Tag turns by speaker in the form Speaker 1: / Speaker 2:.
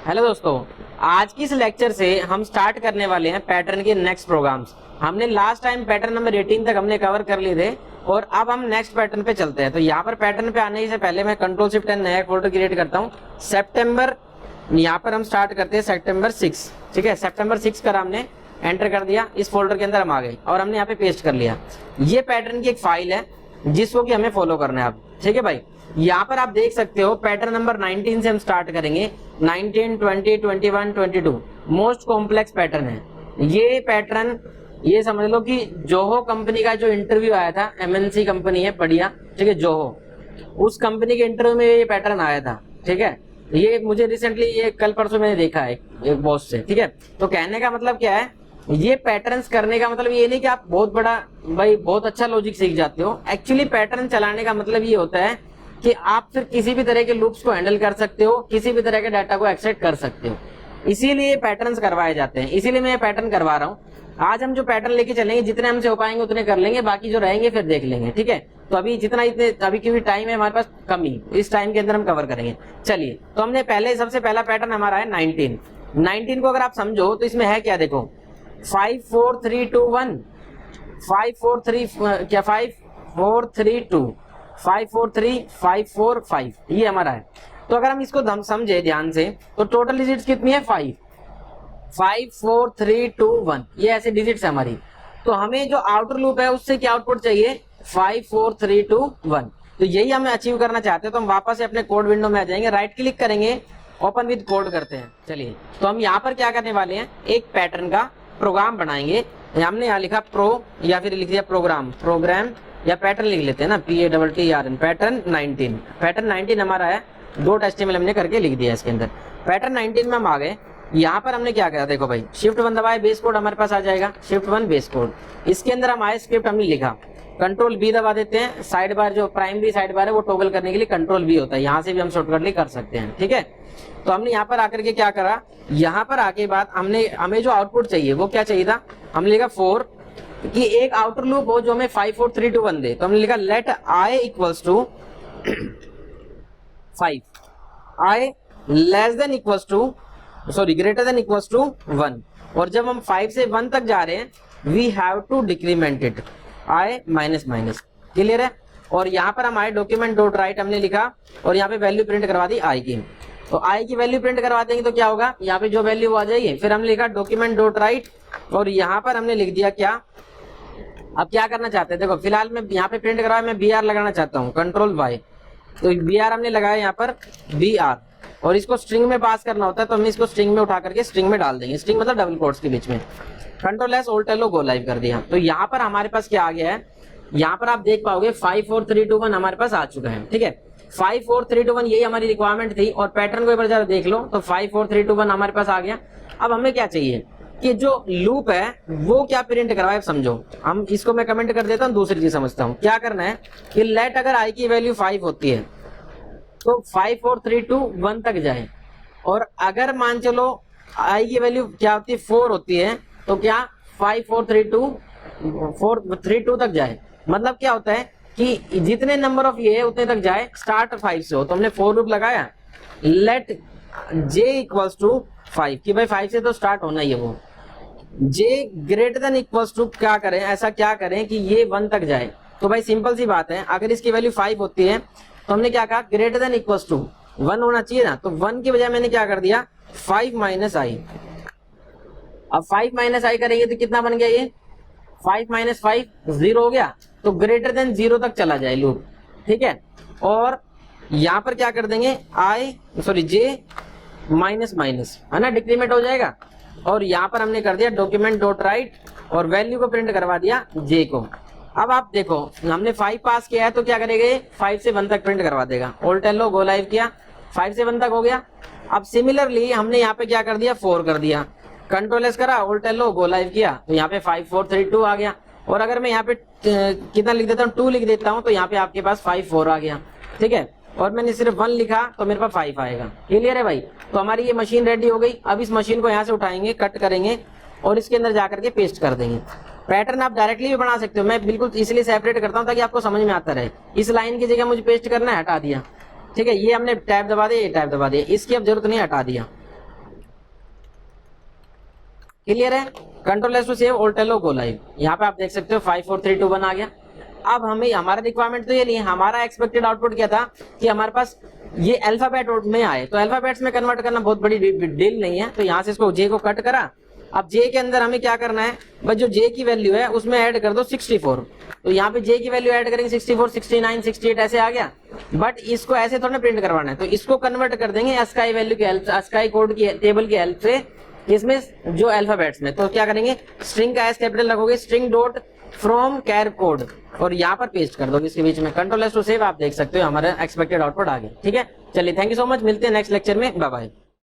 Speaker 1: Hello दोस्तों, आज की इस लेक्चर से हम स्टार्ट करने वाले हैं पैटर्न के नेक्स्ट प्रोग्राम्स। हमने लास्ट टाइम पैटर्न नंबर 18 तक हमने कवर कर लिए थे और अब हम नेक्स्ट पैटर्न पे चलते हैं। तो यहाँ पर पैटर्न पे आने से पहले मैं कंट्रोल शिफ्ट एन नया फोल्डर क्रिएट करता हूँ। सितंबर, यहाँ पर हम स्टार्ट करते हैं सितंबर 6। ठीक है, सितंबर 6 कर हमने एंटर कर दिया, इस फोल्डर के अंदर हम आ गए और हमने यहाँ पे पेस्ट कर लिया। ये पैटर्न की एक फाइल है जिसको कि हमें फॉलो करना है अब। ठीक है भाई, यहाँ पर आप देख सकते हो पैटर्न नंबर 19 से हम स्टार्ट करेंगे। 19, 20, 21, 22 मोस्ट कॉम्प्लेक्स पैटर्न है। ये पैटर्न ये समझ लो कि जोहो कंपनी का जो इंटरव्यू आया था, एमएनसी कंपनी है बढ़िया, ठीक है, जोहो, उस कंपनी के इंटरव्यू में ये पैटर्न आया था। ठीक है, ये मुझे रिसेंटली ये कल परसों मैंने देखा है एक बॉस से। ठीक है, तो कहने का मतलब क्या है, ये पैटर्न्स करने का मतलब ये नहीं कि आप बहुत बड़ा भाई बहुत अच्छा लॉजिक सीख जाते हो। एक्चुअली पैटर्न चलाने का मतलब ये होता है कि आप फिर किसी भी तरह के लूप्स को हैंडल कर सकते हो, किसी भी तरह के डाटा को एक्सेप्ट कर सकते हो। इसीलिए पैटर्न्स करवाए जाते हैं, इसीलिए मैं ये पैटर्न करवा रहा हूँ। आज हम जो पैटर्न लेके चलेंगे, जितने हमसे हो पाएंगे उतने कर लेंगे, बाकी जो रहेंगे फिर देख लेंगे। ठीक है, तो अभी जितना इतने अभी क्योंकि टाइम है हमारे पास कम ही, इस टाइम के अंदर हम कवर करेंगे। चलिए, तो हमने पहले सबसे पहला पैटर्न हमारा है 19 को अगर आप समझो तो इसमें है क्या, देखो 5 4 3 2 1 5 4 3 क्या 5 4 3 2 5 4 3 5 4 5 ये हमारा है। तो अगर हम इसको समझे ध्यान से तो टोटल डिजिट्स कितनी है 5 4 3 2 1, ये ऐसे डिजिट्स है हमारी। तो हमें जो आउटर लूप है उससे क्या आउटपुट चाहिए 5 4 3 2 1। तो यही हमें अचीव करना चाहते हैं। तो हम वापस से अपने कोड विंडो में आ जाएंगे, राइट क्लिक करेंगे, ओपन विद कोड करते हैं। चलिए, तो हम यहाँ पर क्या करने वाले हैं, एक पैटर्न का प्रोग्राम बनाएंगे। हमने यहाँ लिखा प्रो या फिर लिख दिया प्रोग्राम या पैटर्न लिख लेते हैं ना, PATTERN पैटर्न 19। पैटर्न 19 हमारा है, .html हमने करके लिख दिया इसके अंदर। पैटर्न 19 में हम आ गए। यहाँ पर हमने क्या करा, देखो भाई शिफ्ट 1 दबाए, बेस कोड हमारे पास आ जाएगा, शिफ्ट 1 बेस कोड। इसके अंदर हम आए, स्क्रिप्ट हमने लिखा, कंट्रोल B दबा देते हैं। साइड बार जो प्राइमरी साइड बार है वो टॉगल करने के लिए कंट्रोल B होता है, यहाँ से भी हम शॉर्टकटली कर सकते हैं। ठीक है, तो हमने यहाँ पर आकर के क्या करा, यहाँ पर आके बाद हमें जो आउटपुट चाहिए वो क्या चाहिए था, हमने लिखा 4 कि एक आउटर लूप हो जो हमें 5 4 3 2 1 दे। तो हमने लिखा let I equals to 5, I less than equals to greater than equals to 1। और जब हम 5 से 1 तक जा रहे हैं we have to decrement it I minus minus. Clear है। और यहाँ पर हम आए डॉक्यूमेंट डॉट राइट हमने लिखा और यहाँ पे वैल्यू प्रिंट करवा दी I की। तो I की वैल्यू प्रिंट करवा देंगे तो क्या होगा, यहाँ पे जो वैल्यू आ जाएगी। फिर हमने लिखा डॉक्यूमेंट डॉट राइट और यहाँ पर हमने लिख दिया क्या, अब क्या करना चाहते हैं, देखो फिलहाल मैं यहाँ पे प्रिंट करवाया, मैं BR लगाना चाहता हूँ, कंट्रोल Y। तो BR हमने लगाया यहाँ पर BR और इसको स्ट्रिंग में पास करना होता है, तो हम इसको स्ट्रिंग में उठा करके स्ट्रिंग में डाल देंगे। स्ट्रिंग मतलब डबल कोट्स के बीच में। Control S alt L go live कर दिया। तो यहाँ पर हमारे पास क्या आ गया है, यहाँ पर आप देख पाओगे 5 4 3 2 1 हमारे पास आ चुका है। ठीक है, 5 4 3 2 1 यही हमारी रिक्वायरमेंट थी। और पैटर्न को एक बार जरा देख लो, तो 5 4 3 2 1 हमारे पास आ गया। अब हमें क्या चाहिए कि जो लूप है वो क्या प्रिंट करवाए, समझो। हम इसको मैं कमेंट कर देता हूँ, दूसरी चीज समझता हूँ। क्या करना है कि लेट अगर I की वैल्यू 5 होती है तो 5 4 3 2 1 तक जाए, और अगर मान चलो I की वैल्यू क्या होती है 4 होती है तो क्या 5 4 3 2 तक जाए। मतलब क्या होता है कि जितने नंबर ऑफ ये है उतने तक जाए, स्टार्ट 5 से हो। तो हमने फॉर लूप लगाया, लेट J इक्वल्स टू 5 कि भाई 5 से तो स्टार्ट होना ही है वो। J greater than equals to क्या करें, ऐसा क्या करें कि ये 1 तक जाए। तो भाई सिंपल सी बात है, अगर इसकी वैल्यू 5 होती है तो हमने क्या कहा ग्रेटर देन इक्वल्स टू 1 होना चाहिए ना। तो 1 की बजाय मैंने क्या कर दिया 5 माइनस I। अब 5 माइनस I करेंगे तो कितना बन गया, ये 5 माइनस 5 0 हो गया। तो ग्रेटर देन 0 तक चला जाए लूप। ठीक है, और यहाँ पर क्या कर देंगे J माइनस माइनस है ना, डिक्रीमेंट हो जाएगा। और यहाँ पर हमने कर दिया डॉक्यूमेंट डॉट राइट और वैल्यू को प्रिंट करवा दिया J को। अब आप देखो हमने 5 पास किया है तो क्या करेंगे 5 से 1 तक प्रिंट करवा देगा। ऑल्ट L गो लाइव किया, 5 से 1 तक हो गया। अब सिमिलरली हमने यहाँ पे क्या कर दिया 4 कर दिया, कंट्रोल S करा, ऑल्ट L गो लाइव किया, तो यहाँ पे 5 4 3 2 आ गया। और अगर मैं यहाँ पे कितना लिख देता हूँ 2 लिख देता हूँ तो यहाँ पे आपके पास 5 4 आ गया। ठीक है, और मैंने सिर्फ 1 लिखा तो मेरे पास 5 आएगा। क्लियर है भाई। तो हमारी ये मशीन रेडी हो गई। अब इस मशीन को यहाँ से उठाएंगे, कट करेंगे और इसके अंदर जाकर के पेस्ट कर देंगे। पैटर्न आप डायरेक्टली भी बना सकते हो, मैं बिल्कुल इसलिए सेपरेट करता हूँ ताकि आपको समझ में आता रहे। इस लाइन की जगह मुझे पेस्ट करना है, हटा दिया। ठीक है, ये हमने टैब दबा दिया, ये टैब दबा दिया, इसकी अब जरूरत नहीं, हटा दिया। क्लियर है? कंट्रोल एस टू सेव ओल्टेलो गो लाइव। यहाँ पे आप देख सकते हो 5 4 3 2 1 आ गया। अब हमें हमारा रिक्वायरमेंट तो ये नहीं है, हमारा एक्सपेक्टेड आउटपुट क्या था कि हमारे पास ये अल्फाबेट में आए, तो अल्फाबेट्स में कन्वर्ट करना बहुत बड़ी डील नहीं है। तो यहाँ से इसको जे को कट करा। अब जे के अंदर हमें क्या करना है, बस जो जे की वैल्यू है उसमें ऐड कर दो 64। तो यहाँ पे जे की वैल्यू ऐड करेंगे 64 69 68 ऐसे आ गया। बट इसको ऐसे थोड़ा प्रिंट करवाना है, तो इसको कन्वर्ट कर देंगे अस्काई वैल्यू की हेल्प, अस्काई कोड की टेबल की हेल्प से, इसमें जो अल्फाबेट्स में। तो क्या करेंगे, स्ट्रिंग का एस कैपिटल रखोगे, string dot from char code, और यहाँ पर पेस्ट कर दोगे इसके बीच में। Control S to save. आप देख सकते हो हमारा एक्सपेक्टेड आउटपुट आ गया। ठीक है, चलिए थैंक यू सो मच, मिलते हैं नेक्स्ट लेक्चर में, बाय बाय।